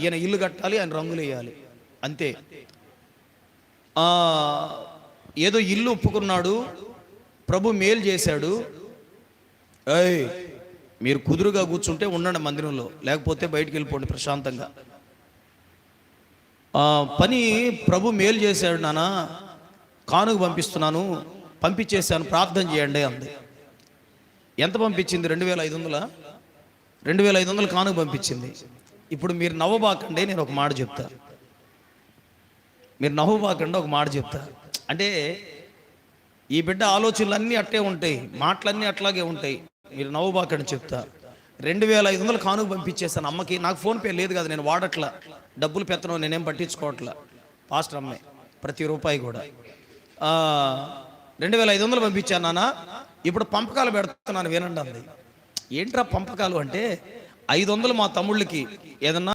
ఈయన ఇల్లు కట్టాలి, ఆయన రంగులు వేయాలి అంతే. ఏదో ఇల్లు ఒప్పుకున్నాడు, ప్రభు మేలు చేశాడు. మీరు కుదురుగా కూర్చుంటే ఉండండి మందిరంలో, లేకపోతే బయటికి వెళ్ళిపోండి ప్రశాంతంగా. పని ప్రభు మేలు చేశాడు నాన్న, కానుక పంపిస్తున్నాను, పంపించేశాను, ప్రార్థన చేయండి అంది. ఎంత పంపించింది? 2500. 2500 కానుక పంపించింది. ఇప్పుడు మీరు నవ్వబాకండి, నేను ఒక మాట చెప్తా. మీరు నవ్వబాకండి, ఒక మాట చెప్తా. అంటే ఈ బిడ్డ ఆలోచనలు అట్టే ఉంటాయి, మాటలన్నీ అట్లాగే ఉంటాయి. మీరు నవ్వబాకండి చెప్తా. 2500 కానుక పంపించేస్తాను అమ్మకి. నాకు ఫోన్పే లేదు కదా, నేను వాడట్లా, డబ్బులు పెత్తనం నేనేం పట్టించుకోవట్లా. పాస్టర్ అమ్మాయి ప్రతి రూపాయి కూడా 2500 పంపించాను నాన్న, ఇప్పుడు పంపకాలు పెడుతున్నాను వినండి అంది. ఏంట్రా పంపకాలు అంటే, 500 మా తమ్ముళ్ళకి ఏదన్నా